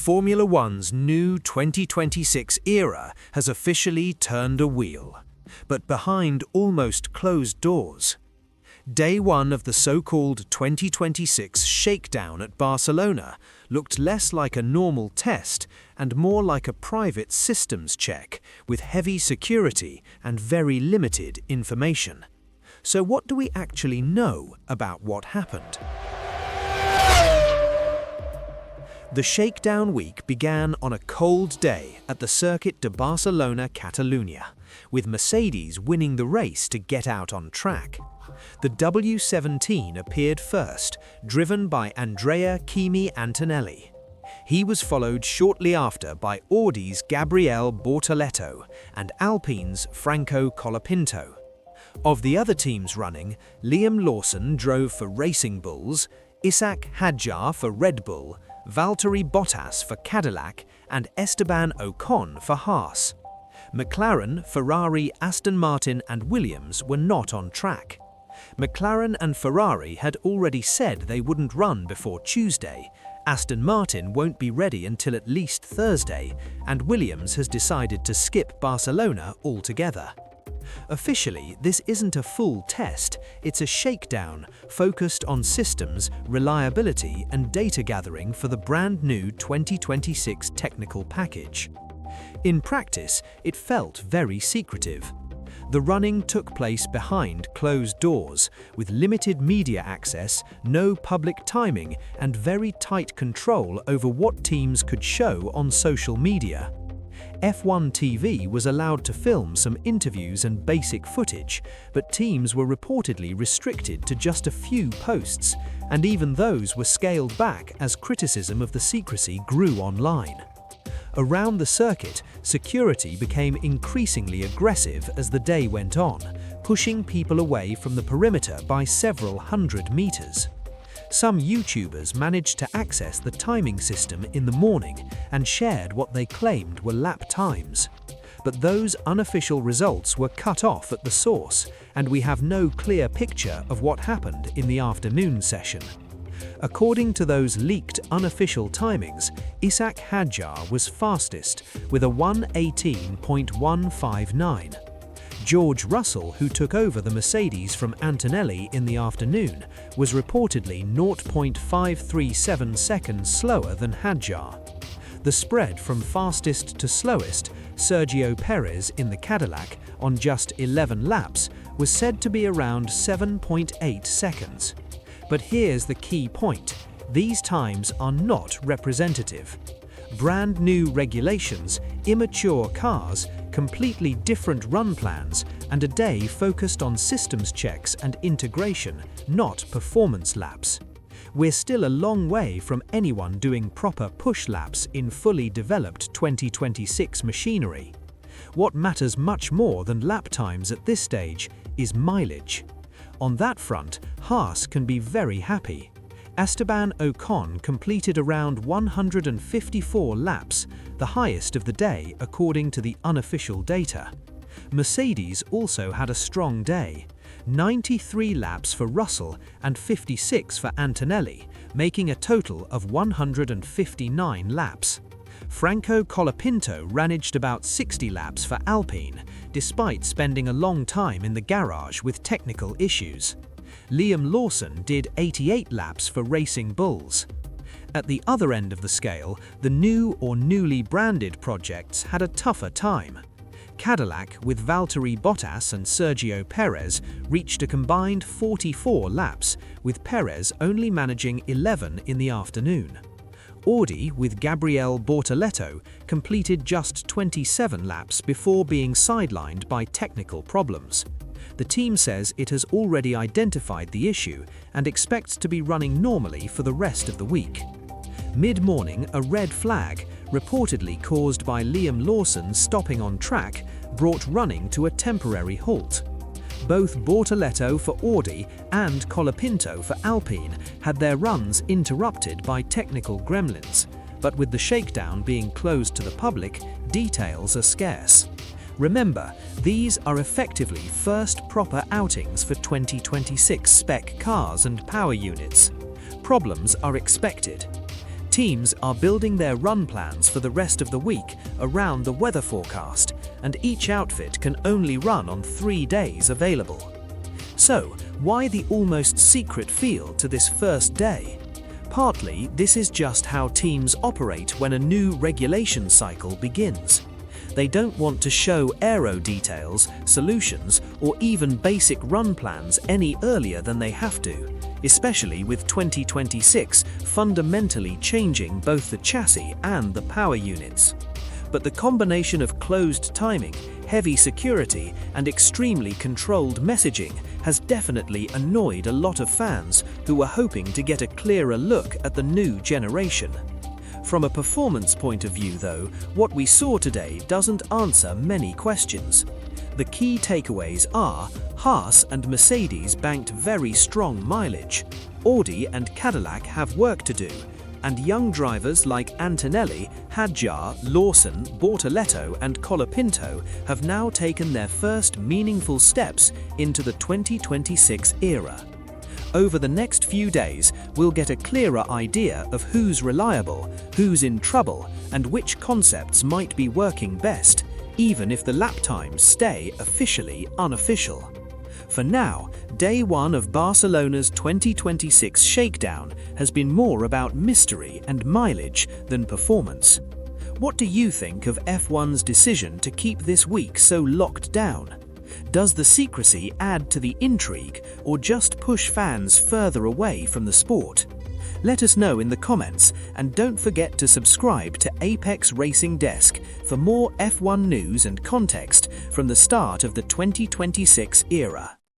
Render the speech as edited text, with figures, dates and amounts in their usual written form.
Formula One's new 2026 era has officially turned a wheel, but behind almost closed doors. Day one of the so-called 2026 Shakedown at Barcelona looked less like a normal test and more like a private systems check with heavy security and very limited information. So what do we actually know about what happened? The Shakedown week began on a cold day at the Circuit de Barcelona, Catalunya, with Mercedes winning the race to get out on track. The W17 appeared first, driven by Andrea Kimi Antonelli. He was followed shortly after by Audi's Gabriele Bortoleto and Alpine's Franco Colapinto. Of the other teams running, Liam Lawson drove for Racing Bulls, Ishak Hadjar for Red Bull, Valtteri Bottas for Cadillac, and Esteban Ocon for Haas. McLaren, Ferrari, Aston Martin and Williams were not on track. McLaren and Ferrari had already said they wouldn't run before Tuesday, Aston Martin won't be ready until at least Thursday, and Williams has decided to skip Barcelona altogether. Officially, this isn't a full test, it's a shakedown focused on systems, reliability and data gathering for the brand new 2026 technical package. In practice, it felt very secretive. The running took place behind closed doors, with limited media access, no public timing and very tight control over what teams could show on social media. F1 TV was allowed to film some interviews and basic footage, but teams were reportedly restricted to just a few posts, and even those were scaled back as criticism of the secrecy grew online. Around the circuit, security became increasingly aggressive as the day went on, pushing people away from the perimeter by several hundred meters. Some YouTubers managed to access the timing system in the morning and shared what they claimed were lap times. But those unofficial results were cut off at the source, and we have no clear picture of what happened in the afternoon session. According to those leaked unofficial timings, Ishak Hadjar was fastest with a 1:18.159. George Russell, who took over the Mercedes from Antonelli in the afternoon, was reportedly 0.537 seconds slower than Hadjar. The spread from fastest to slowest, Sergio Perez in the Cadillac, on just 11 laps, was said to be around 7.8 seconds. But here's the key point: these times are not representative. Brand new regulations, immature cars, completely different run plans, and a day focused on systems checks and integration, not performance laps. We're still a long way from anyone doing proper push laps in fully developed 2026 machinery. What matters much more than lap times at this stage is mileage. On that front, Haas can be very happy. Esteban Ocon completed around 154 laps, the highest of the day according to the unofficial data. Mercedes also had a strong day, 93 laps for Russell and 56 for Antonelli, making a total of 159 laps. Franco Colapinto managed about 60 laps for Alpine, despite spending a long time in the garage with technical issues. Liam Lawson did 88 laps for Racing Bulls. At the other end of the scale, the new or newly branded projects had a tougher time. Cadillac, with Valtteri Bottas and Sergio Perez, reached a combined 44 laps, with Perez only managing 11 in the afternoon. Audi, with Gabriele Bortoleto, completed just 27 laps before being sidelined by technical problems. The team says it has already identified the issue and expects to be running normally for the rest of the week. Mid-morning, a red flag, reportedly caused by Liam Lawson stopping on track, brought running to a temporary halt. Both Bortoleto for Audi and Colapinto for Alpine had their runs interrupted by technical gremlins, but with the shakedown being closed to the public, details are scarce. Remember, these are effectively first proper outings for 2026 spec cars and power units. Problems are expected. Teams are building their run plans for the rest of the week around the weather forecast, and each outfit can only run on 3 days available. So, why the almost secret feel to this first day? Partly, this is just how teams operate when a new regulation cycle begins. They don't want to show aero details, solutions, or even basic run plans any earlier than they have to, especially with 2026 fundamentally changing both the chassis and the power units. But the combination of closed timing, heavy security, and extremely controlled messaging has definitely annoyed a lot of fans who were hoping to get a clearer look at the new generation. From a performance point of view, though, what we saw today doesn't answer many questions. The key takeaways are Haas and Mercedes banked very strong mileage, Audi and Cadillac have work to do, and young drivers like Antonelli, Hadjar, Lawson, Bortoleto and Colapinto have now taken their first meaningful steps into the 2026 era. Over the next few days, we'll get a clearer idea of who's reliable, who's in trouble, and which concepts might be working best, even if the lap times stay officially unofficial. For now, day one of Barcelona's 2026 Shakedown has been more about mystery and mileage than performance. What do you think of F1's decision to keep this week so locked down? Does the secrecy add to the intrigue or just push fans further away from the sport? Let us know in the comments, and don't forget to subscribe to Apex Racing Desk for more F1 news and context from the start of the 2026 era.